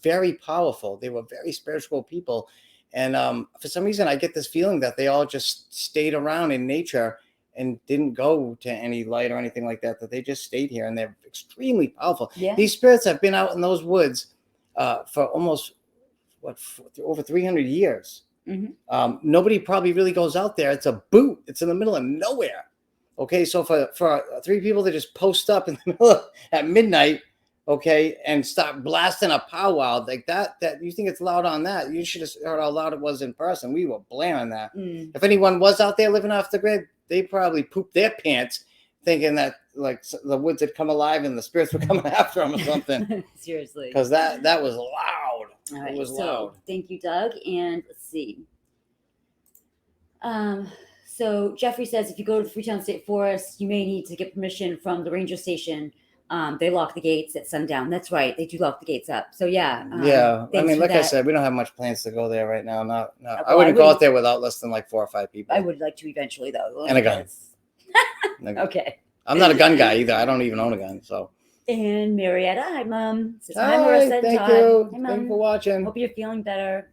very powerful. They were very spiritual people, and for some reason, I get this feeling that they all just stayed around in nature and didn't go to any light or anything like that. That they just stayed here, and they're extremely powerful. Yeah. These spirits have been out in those woods for almost over 300 years. Mm-hmm. Nobody probably really goes out there. It's a boot. It's in the middle of nowhere. Okay, so for 3 people to just post up in the middle at midnight, okay, and start blasting a powwow like that you think it's loud on that. You should have heard how loud it was in person. We were blaring that. If anyone was out there living off the grid, they probably pooped their pants thinking that like the woods had come alive and the spirits were coming after them or something. Seriously. Because that was loud. All right, it was so loud. thank you, Doug. And let's see. So Jeffrey says if you go to the Freetown State Forest, you may need to get permission from the ranger station. They lock the gates at sundown. That's right. They do lock the gates up. So yeah. Yeah. I mean, like I said, we don't have much plans to go there right now. I wouldn't go out there without less than like 4 or 5 people. I would like to eventually though. And a gun. Okay. I'm not a gun guy either. I don't even own a gun. So. And Marietta, hi Mom. Says, hi Marissa and thank Todd. you. Hi, Mom. Thank you for watching. Hope you're feeling better.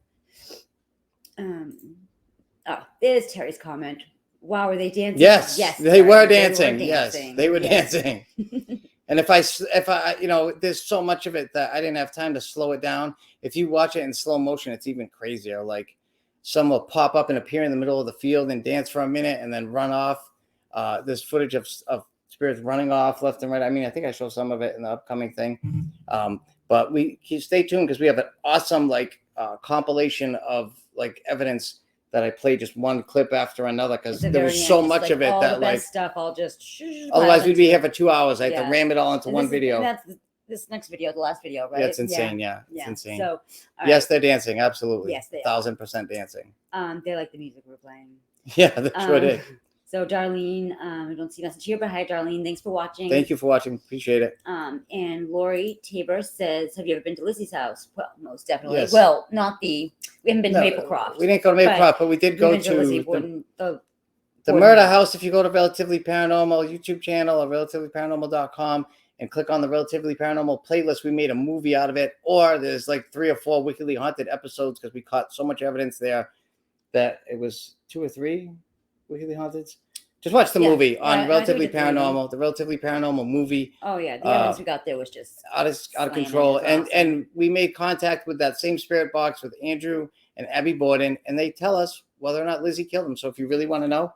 There's Terry's comment. Wow, were they dancing? Yes, they were dancing. Yes, they were Yes. dancing. And if I, there's so much of it that I didn't have time to slow it down. If you watch it in slow motion, it's even crazier. Like some will pop up and appear in the middle of the field and dance for a minute and then run off. There's footage of spirits running off left and right. I mean, I think I show some of it in the upcoming thing. But stay tuned because we have an awesome compilation of evidence that I played just one clip after another because there was so much of it all that the best stuff. I'll just otherwise we'd be here for 2 hours. I had to ram it all into one video. And that's this next video, the last video, right? That's insane. Yeah, it's insane. So yes, they're dancing. Absolutely. Yes, they are. 1,000% dancing. They like the music we're playing. Yeah, they sure did. So Darlene, I don't see message here, but hi Darlene, thanks for watching. Thank you for watching, appreciate it. And Lori Tabor says, have you ever been to Lizzie's house? Well, most definitely. Yes. Well, we haven't been to Maplecroft. We didn't go to Maplecroft, but we did go to the murder house. If you go to Relatively Paranormal YouTube channel or relativelyparanormal.com and click on the Relatively Paranormal playlist, we made a movie out of it. Or there's 3 or 4 Wickedly Haunted episodes because we caught so much evidence there that it was 2 or 3 Wickedly Haunted. Just watch the movie on Relatively Paranormal, the Relatively Paranormal movie. Oh yeah, the evidence we got there was just out of control. And we made contact with that same spirit box with Andrew and Abby Borden, and they tell us whether or not Lizzie killed him. So if you really want to know,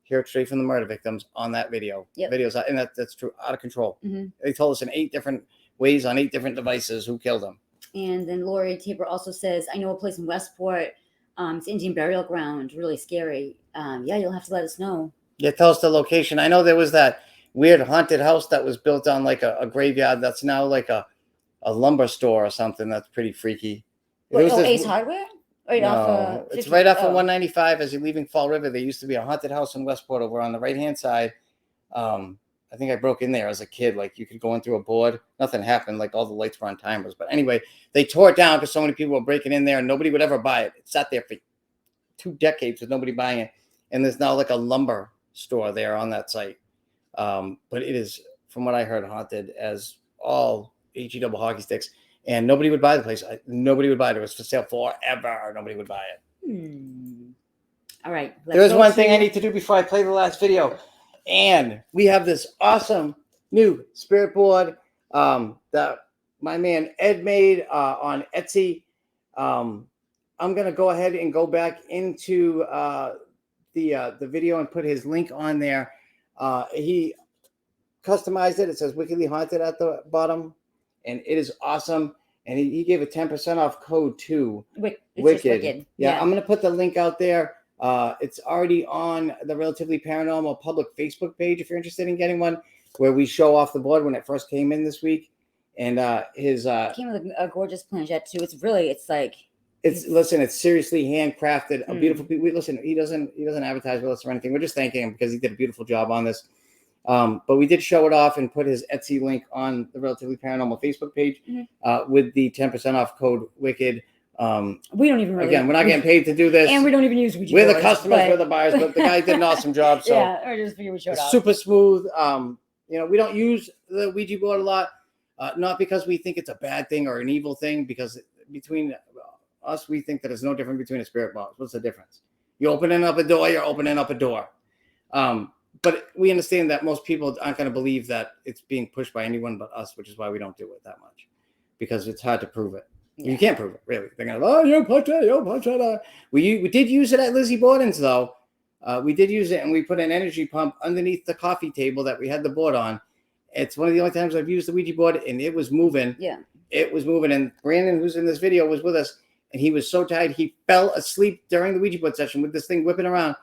hear it straight from the murder victims on that video. Videos, and that's true, out of control. They told us in 8 different ways on 8 different devices who killed him. And then Lori Tabor also says, I know a place in Westport. It's Indian burial ground, really scary. You'll have to let us know. Yeah, tell us the location. I know there was that weird haunted house that was built on a graveyard that's now a lumber store or something. That's pretty freaky. Ace Hardware? It's right off of 195 as you're leaving Fall River. There used to be a haunted house in Westport over on the right-hand side. I think I broke in there as a kid. You could go in through a board. Nothing happened. All the lights were on timers. But anyway, they tore it down because so many people were breaking in there and nobody would ever buy it. It sat there for 2 decades with nobody buying it. And there's now a lumber store there on that site. But it is, from what I heard, haunted as all HE double hockey sticks. And nobody would buy the place. Nobody would buy it. It was for sale forever. Nobody would buy it. All right. There's one thing I need to do before I play the last video. And we have this awesome new spirit board that my man Ed made on Etsy. I'm going to go ahead and go back into the video and put his link on there. He customized it. It says Wickedly Haunted at the bottom. And it is awesome. And he gave a 10% off code too. Wicked. Yeah, I'm going to put the link out there. It's already on the Relatively Paranormal public Facebook page if you're interested in getting one, where we show off the board when it first came in this week. And his it came with a gorgeous planchette too. It's seriously handcrafted, a beautiful piece. He doesn't advertise with us or anything. We're just thanking him because he did a beautiful job on this. But we did show it off and put his Etsy link on the Relatively Paranormal Facebook page with the 10% off code Wicked. We don't even we're not getting paid to do this, and we don't even use Ouija we're boards, the customers, we're the buyers, but the guy did an awesome job. So I just figured we showed off. Super smooth. We don't use the Ouija board a lot, not because we think it's a bad thing or an evil thing, because between us, we think that there's no difference between a spirit box. What's the difference? You're opening up a door, you're opening up a door. But we understand that most people aren't going to believe that it's being pushed by anyone but us, which is why we don't do it that much, because it's hard to prove it. You can't prove it, really. They're going to, you punch it. We did use it at Lizzie Borden's, though. We did use it, and we put an energy pump underneath the coffee table that we had the board on, It's one of the only times I've used the Ouija board, and it was moving. Yeah. It was moving, and Brandon, who's in this video, was with us, and he was so tired he fell asleep during the Ouija board session with this thing whipping around.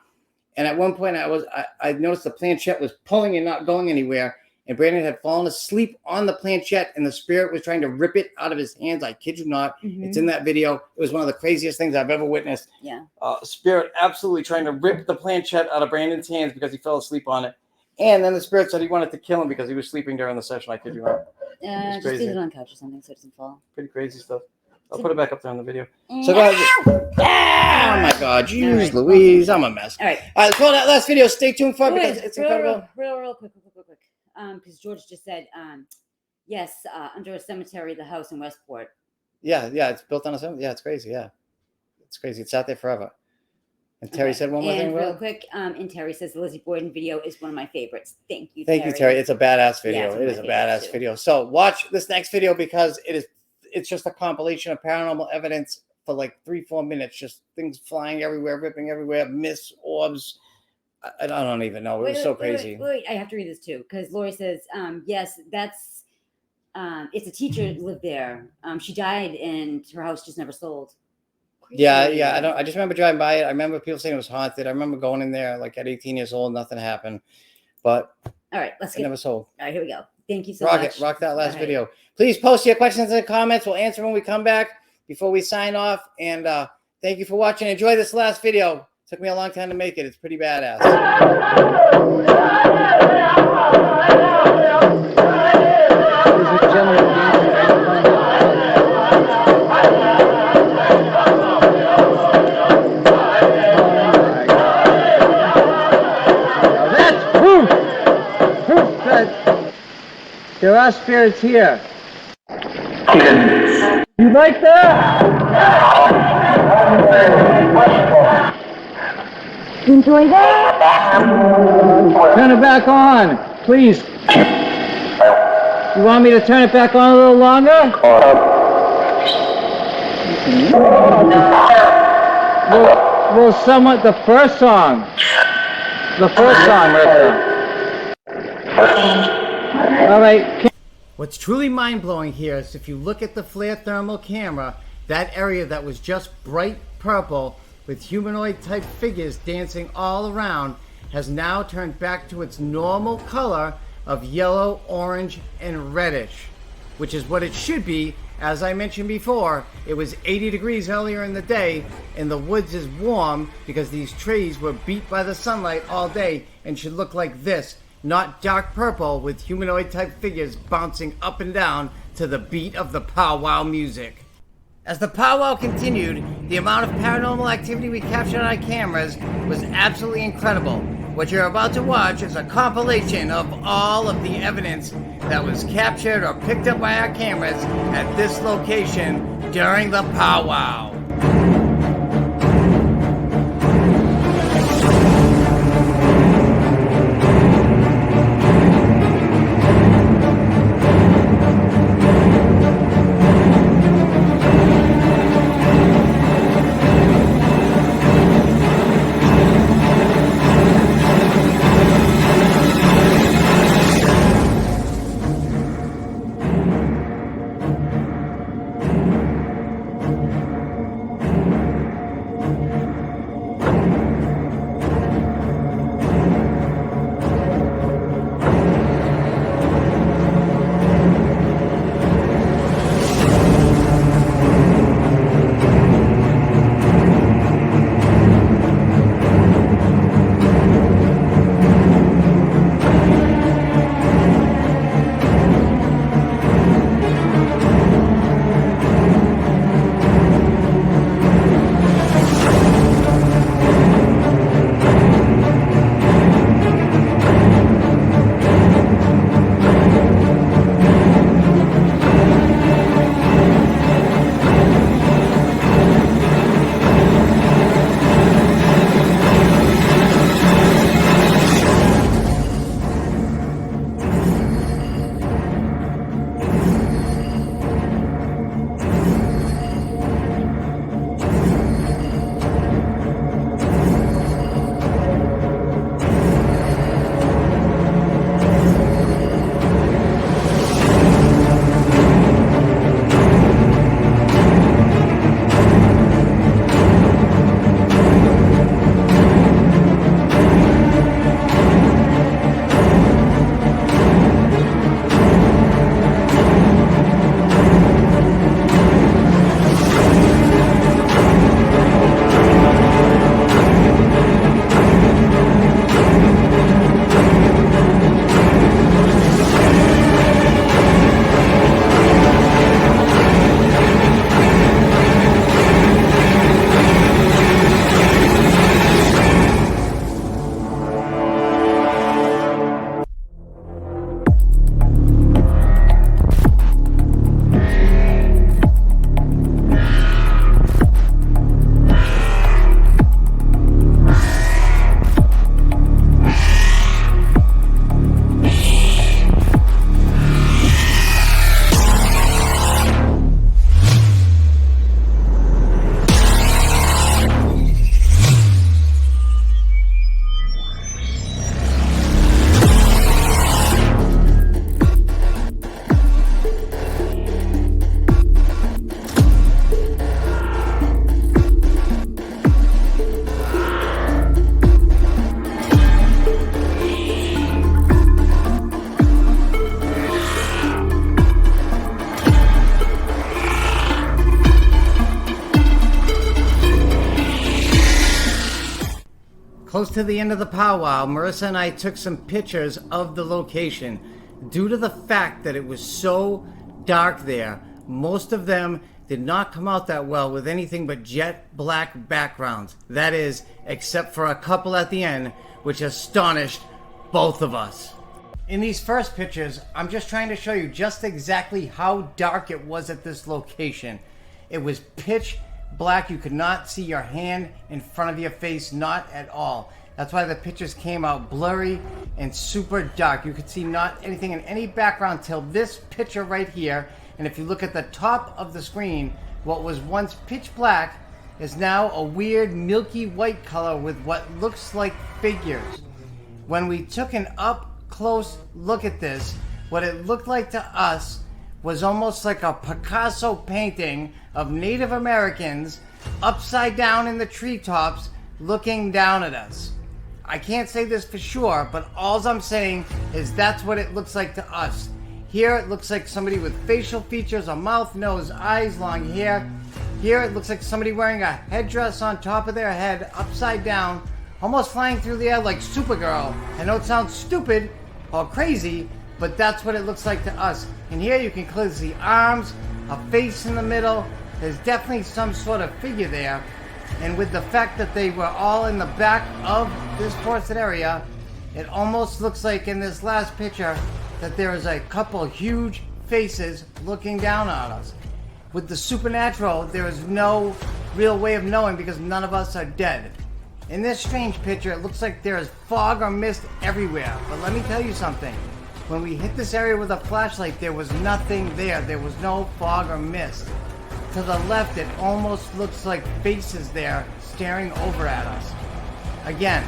And at one point, I noticed the planchette was pulling and not going anywhere, and Brandon had fallen asleep on the planchette, and the spirit was trying to rip it out of his hands. I kid you not. It's in that video. It was one of the craziest things I've ever witnessed. Yeah. Spirit absolutely trying to rip the planchette out of Brandon's hands because he fell asleep on it. And then the spirit said he wanted to kill him because he was sleeping during the session. I kid you not. Just leave it on the couch or something so it doesn't fall. Pretty crazy stuff. I'll put it back up there on the video. So go ahead. Oh my God, jeez Louise, I'm a mess. All right. All right, let's roll that last video. Stay tuned for it because it's incredible. Real quick. Because George just said, yes, under a cemetery, the house in Westport. Yeah, it's built on a cemetery. Yeah, it's crazy. Yeah, it's crazy. It's out there forever. And Terry said one more thing. Real quick, and Terry says the Lizzie Borden video is one of my favorites. Thank you, Terry. Thank you, Terry. It's a badass video. Yeah, it is a badass video. So watch this next video because it's just a compilation of paranormal evidence for like 3-4 minutes. Just things flying everywhere, ripping everywhere, mist, orbs. I don't even know. It was so crazy. Wait, I have to read this too because Lori says, yes, that's it's a teacher who lived there. She died and her house just never sold. Crazy. Yeah. I just remember driving by it. I remember people saying it was haunted. I remember going in there like at 18 years old, nothing happened. But all right, never sold. All right, here we go. Thank you so much. Rock that last video. Please post your questions in the comments. We'll answer when we come back before we sign off. And thank you for watching. Enjoy this last video. Took me a long time to make it. It's pretty badass. There are spirits here. You like that? Enjoy that. Turn it back on, please. You want me to turn it back on a little longer? Well, somewhat the first song. Marissa. All right. What's truly mind-blowing here is if you look at the flare thermal camera, that area that was just bright purple with humanoid-type figures dancing all around has now turned back to its normal color of yellow, orange, and reddish, which is what it should be. As I mentioned before, it was 80 degrees earlier in the day, and the woods is warm because these trees were beat by the sunlight all day and should look like this. Not dark purple with humanoid-type figures bouncing up and down to the beat of the Pow Wow music. As the Pow Wow continued, the amount of paranormal activity we captured on our cameras was absolutely incredible. What you're about to watch is a compilation of all of the evidence that was captured or picked up by our cameras at this location during the Pow Wow. Close to the end of the powwow, Marissa and I took some pictures of the location. Due to the fact that it was so dark there, most of them did not come out that well with anything but jet black backgrounds. That is, except for a couple at the end, which astonished both of us. In these first pictures, I'm just trying to show you just exactly how dark it was at this location. It was pitch black. You could not see your hand in front of your face, not at all. That's why the pictures came out blurry and super dark. You could see not anything in any background till this picture right here. And if you look at the top of the screen, what was once pitch black is now a weird milky white color with what looks like figures. When we took an up close look at this, what it looked like to us was almost like a Picasso painting of Native Americans upside down in the treetops looking down at us. I can't say this for sure, but all I'm saying is that's what it looks like to us. Here it looks like somebody with facial features, a mouth, nose, eyes, long hair. Here it looks like somebody wearing a headdress on top of their head, upside down, almost flying through the air like Supergirl. I know it sounds stupid or crazy, but that's what it looks like to us. And here you can clearly see arms, a face in the middle. There's definitely some sort of figure there. And with the fact that they were all in the back of this forested area, it almost looks like in this last picture that there is a couple huge faces looking down on us. With the supernatural, there is no real way of knowing because none of us are dead. In this strange picture, it looks like there is fog or mist everywhere. But let me tell you something. When we hit this area with a flashlight, there was nothing there. There was no fog or mist. To the left, it almost looks like faces there staring over at us. Again,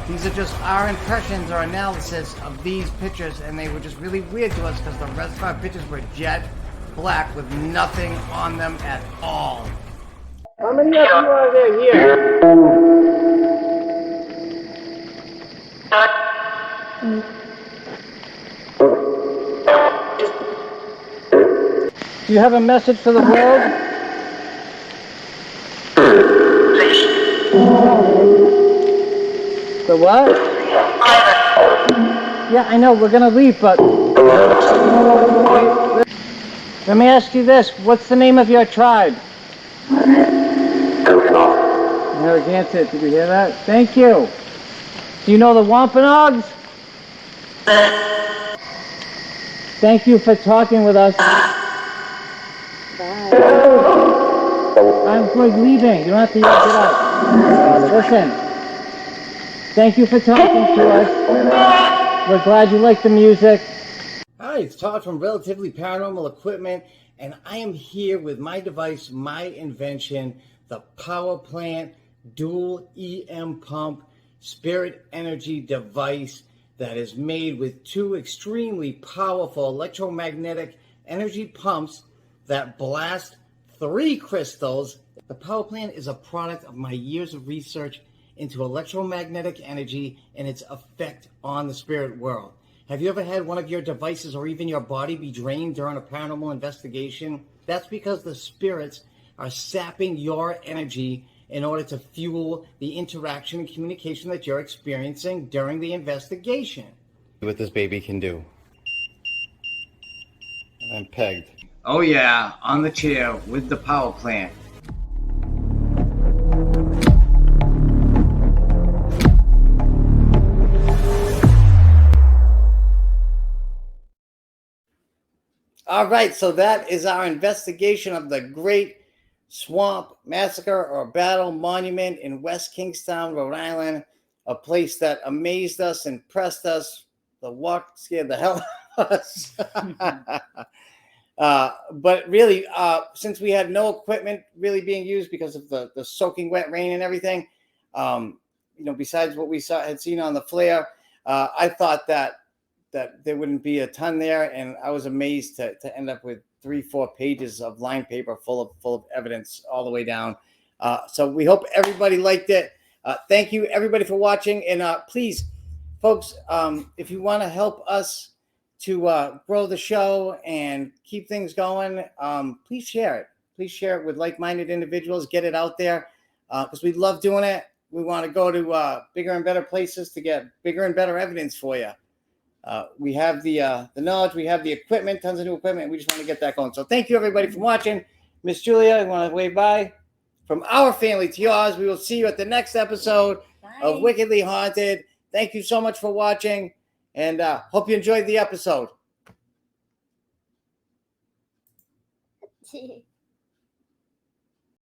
these are just our impressions or analysis of these pictures, and they were just really weird to us because the rest of our pictures were jet black with nothing on them at all. How many of you are there here? Do you have a message for the world? The what? Yeah, I know, we're gonna leave, but... Let me ask you this, what's the name of your tribe? Narragansett, did you hear that? Thank you. Do you know the Wampanoags? Thank you for talking with us. Bye. I'm leaving, you don't have to get up. Listen. Thank you for talking to us. We're glad you like the music. Hi, it's Todd from Relatively Paranormal Equipment, and I am here with my device, my invention, the Power Plant Dual EM Pump Spirit Energy device that is made with two extremely powerful electromagnetic energy pumps that blast 3 crystals. The Power Plant is a product of my years of research into electromagnetic energy and its effect on the spirit world. Have you ever had one of your devices or even your body be drained during a paranormal investigation? That's because the spirits are sapping your energy in order to fuel the interaction and communication that you're experiencing during the investigation. What this baby can do. I'm pegged. Oh yeah, on the chair with the Power Plant. All right, so that is our investigation of the Great Swamp Massacre or Battle Monument in West Kingstown, Rhode Island, a place that amazed us, impressed us. The walk scared the hell out of us. But really, since we had no equipment really being used because of the soaking wet rain and everything, besides what we had seen on the flare, I thought that there wouldn't be a ton there, and I was amazed to end up with 3-4 pages of lined paper full of evidence all the way down. So we hope everybody liked it. Thank you everybody for watching, and please, folks, if you want to help us to grow the show and keep things going, please share it. Please share it with like-minded individuals. Get it out there because we love doing it. we want to go to bigger and better places to get bigger and better evidence for you. We have the knowledge, we have the equipment, tons of new equipment. We just want to get that going. So thank you everybody for watching. Miss Julia, I want to wave bye. From our family to yours, we will see you at the next episode of Wickedly Haunted. Thank you so much for watching, and hope you enjoyed the episode.